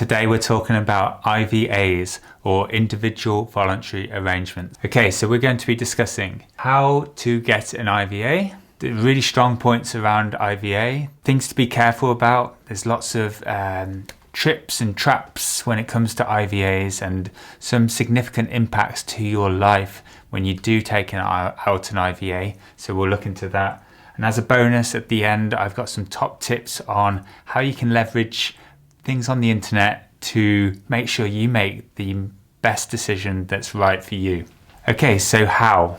today we're talking about IVAs, or individual voluntary arrangements. Okay, so we're going to be discussing how to get an IVA, the really strong points around IVA, things to be careful about. There's lots of trips and traps when it comes to IVAs, and some significant impacts to your life when you do take out an IVA. So we'll look into that. And as a bonus at the end, I've got some top tips on how you can leverage things on the internet to make sure you make the best decision that's right for you. Okay, so how?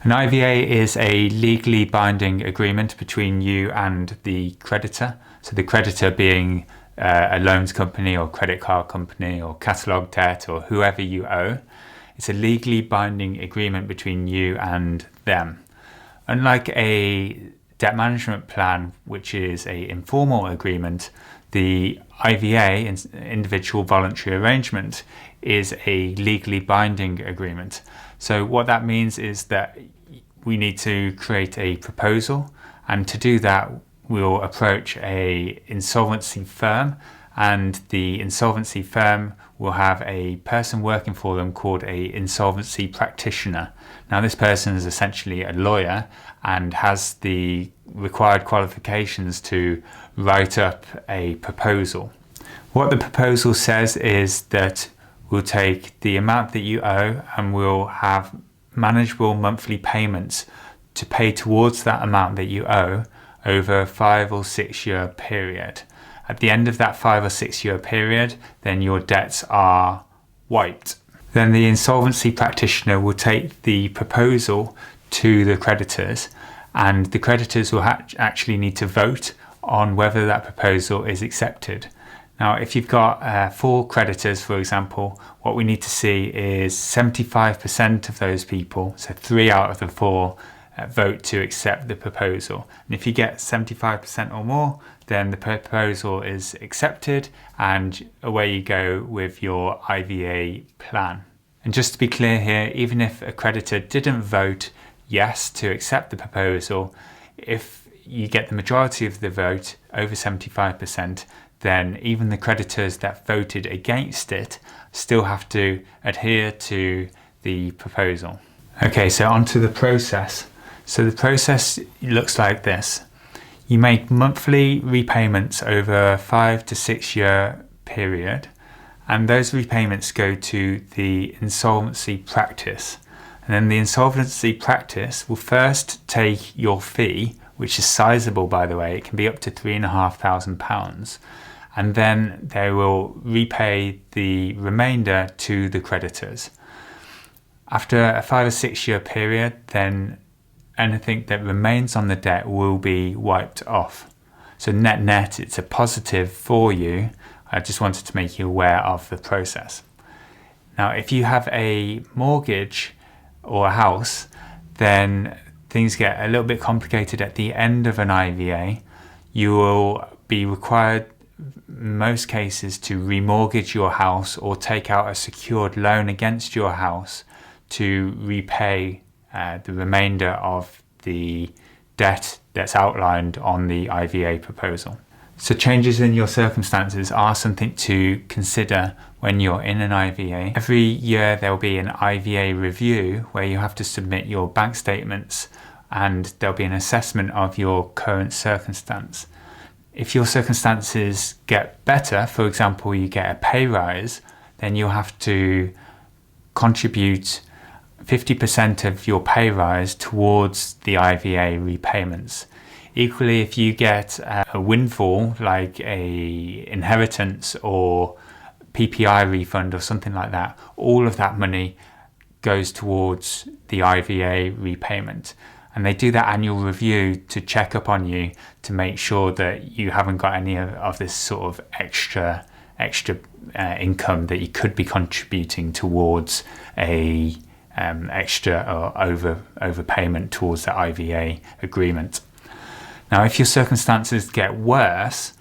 An IVA is a legally binding agreement between you and the creditor. So the creditor being a loans company or credit card company or catalogue debt or whoever you owe. It's a legally binding agreement between you and them. Unlike a debt management plan, which is an informal agreement, the IVA, individual voluntary arrangement, is a legally binding agreement. So what that means is that we need to create a proposal, and to do that we'll approach an insolvency firm, and the insolvency firm will have a person working for them called an insolvency practitioner. Now this person is essentially a lawyer and has the required qualifications to write up a proposal. What the proposal says is that we'll take the amount that you owe and we'll have manageable monthly payments to pay towards that amount that you owe over a 5 or 6 year period. At the end of that 5 or 6 year period, then your debts are wiped. Then the insolvency practitioner will take the proposal to the creditors, and the creditors will actually need to vote on whether that proposal is accepted. Now, if you've got 4 creditors, for example, what we need to see is 75% of those people, so 3 out of the 4, vote to accept the proposal. And if you get 75% or more, then the proposal is accepted and away you go with your IVA plan. And just to be clear here, even if a creditor didn't vote yes to accept the proposal, if you get the majority of the vote, over 75%, then even the creditors that voted against it still have to adhere to the proposal. Okay, so on to the process. So the process looks like this. You make monthly repayments over a 5 to 6 year period, and those repayments go to the insolvency practice. And then the insolvency practice will first take your fee, which is sizable, by the way. It can be up to £3,500, and then they will repay the remainder to the creditors. After a 5 or 6 year period, then anything that remains on the debt will be wiped off. So net, it's a positive for you. I just wanted to make you aware of the process. Now, if you have a mortgage or a house, then things get a little bit complicated at the end of an IVA. You will be required, in most cases, to remortgage your house or take out a secured loan against your house to repay the remainder of the debt that's outlined on the IVA proposal. So changes in your circumstances are something to consider when you're in an IVA. Every year there will be an IVA review where you have to submit your bank statements, and there'll be an assessment of your current circumstance. If your circumstances get better, for example, you get a pay rise, then you'll have to contribute 50% of your pay rise towards the IVA repayments. Equally, if you get a windfall like a inheritance or PPI refund or something like that, all of that money goes towards the IVA repayment. And they do that annual review to check up on you to make sure that you haven't got any of this sort of extra income that you could be contributing towards a extra or overpayment towards the IVA agreement. Now, if your circumstances get worse,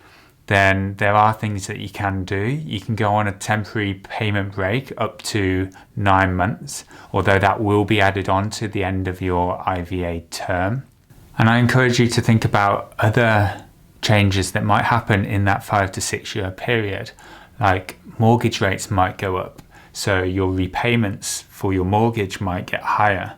then there are things that you can do. You can go on a temporary payment break up to 9 months, although that will be added on to the end of your IVA term. And I encourage you to think about other changes that might happen in that 5 to 6 year period. Like mortgage rates might go up, so your repayments for your mortgage might get higher.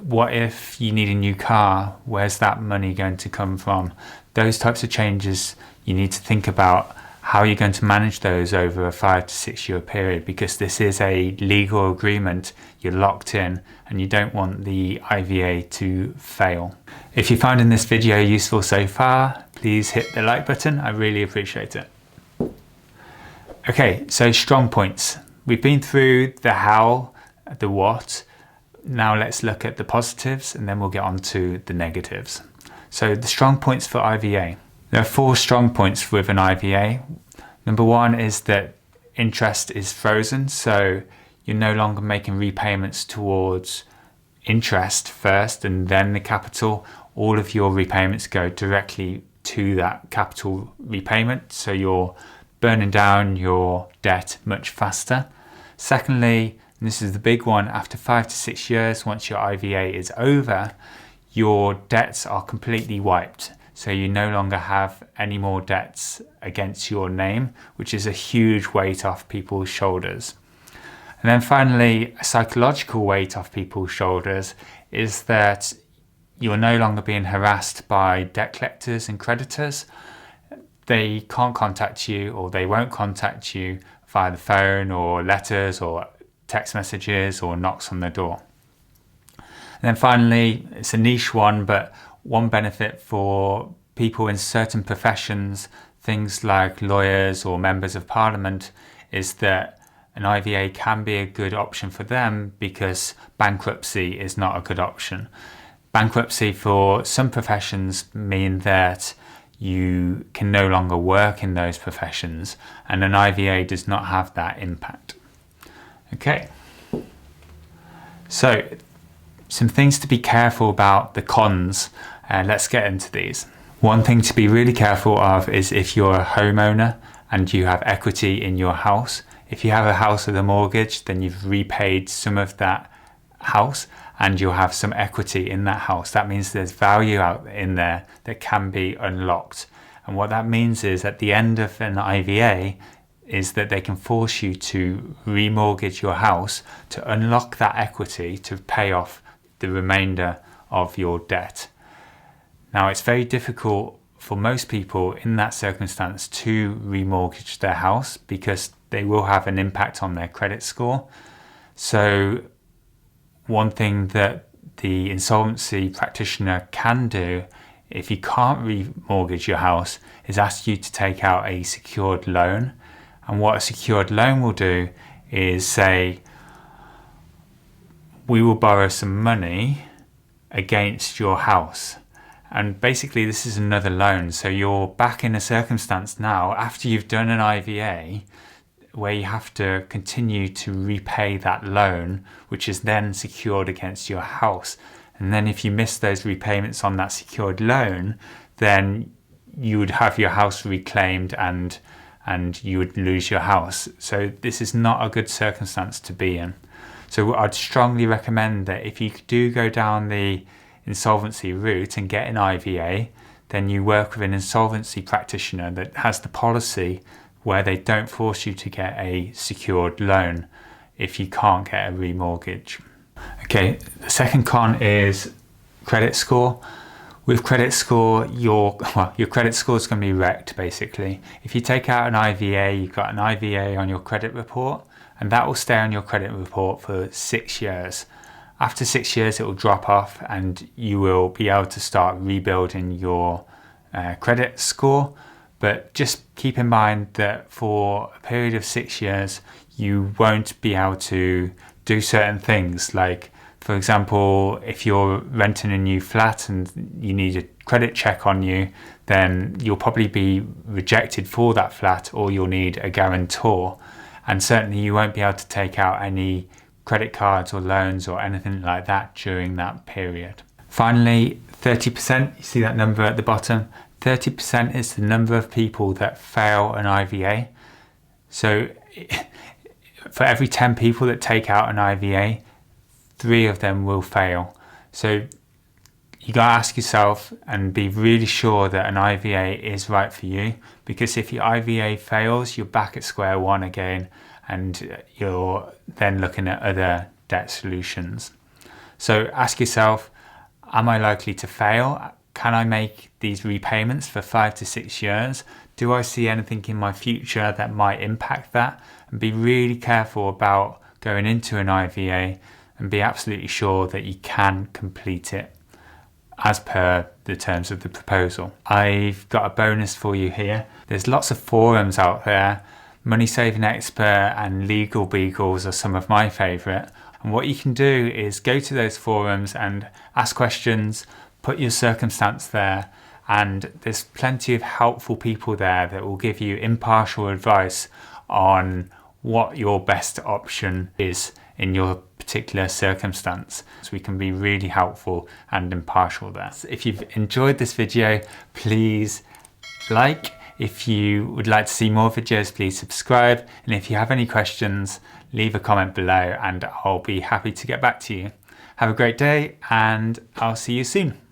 What if you need a new car? Where's that money going to come from? Those types of changes, you need to think about how you're going to manage those over a 5 to 6 year period, because this is a legal agreement. You're locked in and you don't want the IVA to fail. If you're finding this video useful so far, please hit the like button. I really appreciate it. Okay, so strong points. We've been through the how, the what. Now let's look at the positives and then we'll get on to the negatives. So the strong points for IVA. There are 4 strong points with an IVA. Number 1 is that interest is frozen, so you're no longer making repayments towards interest first and then the capital. All of your repayments go directly to that capital repayment, so you're burning down your debt much faster. Secondly, and this is the big one, after 5 to 6 years, once your IVA is over, your debts are completely wiped. So you no longer have any more debts against your name, which is a huge weight off people's shoulders. And then finally, a psychological weight off people's shoulders is that you're no longer being harassed by debt collectors and creditors. They can't contact you, or they won't contact you via the phone or letters or text messages or knocks on the door. And then finally, it's a niche one, but one benefit for people in certain professions, things like lawyers or members of parliament, is that an IVA can be a good option for them because bankruptcy is not a good option. Bankruptcy for some professions mean that you can no longer work in those professions, and an IVA does not have that impact. Okay, so some things to be careful about, the cons. Let's get into these. One thing to be really careful of is if you're a homeowner and you have equity in your house. If you have a house with a mortgage, then you've repaid some of that house and you'll have some equity in that house. That means there's value out in there that can be unlocked. And what that means is at the end of an IVA is that they can force you to remortgage your house to unlock that equity to pay off the remainder of your debt. Now, it's very difficult for most people in that circumstance to remortgage their house because they will have an impact on their credit score. So one thing that the insolvency practitioner can do if you can't remortgage your house is ask you to take out a secured loan. And what a secured loan will do is say, we will borrow some money against your house. And basically this is another loan. So you're back in a circumstance now after you've done an IVA where you have to continue to repay that loan, which is then secured against your house. And then if you miss those repayments on that secured loan, then you would have your house reclaimed and you would lose your house. So this is not a good circumstance to be in. So I'd strongly recommend that if you do go down the insolvency route and get an IVA, then you work with an insolvency practitioner that has the policy where they don't force you to get a secured loan if you can't get a remortgage. Okay, the second con is credit score. With credit score, your credit score is going to be wrecked basically. If you take out an IVA, you've got an IVA on your credit report, and that will stay on your credit report for 6 years. After 6 years, it will drop off and you will be able to start rebuilding your credit score. But just keep in mind that for a period of 6 years, you won't be able to do certain things. Like, for example, if you're renting a new flat and you need a credit check on you, then you'll probably be rejected for that flat, or you'll need a guarantor. And certainly you won't be able to take out any credit cards or loans or anything like that during that period. Finally, 30%, you see that number at the bottom? 30% is the number of people that fail an IVA. So for every 10 people that take out an IVA, 3 of them will fail. So you gotta ask yourself and be really sure that an IVA is right for you, because if your IVA fails, you're back at square one again and you're then looking at other debt solutions. So ask yourself, am I likely to fail? Can I make these repayments for 5 to 6 years? Do I see anything in my future that might impact that? And be really careful about going into an IVA and be absolutely sure that you can complete it as per the terms of the proposal. I've got a bonus for you here. There's lots of forums out there. Money Saving Expert and Legal Beagles are some of my favourite. And what you can do is go to those forums and ask questions, put your circumstance there, and there's plenty of helpful people there that will give you impartial advice on what your best option is in your particular circumstance. So we can be really helpful and impartial there. So if you've enjoyed this video, please like. If you would like to see more videos, please subscribe. And if you have any questions, leave a comment below and I'll be happy to get back to you. Have a great day and I'll see you soon.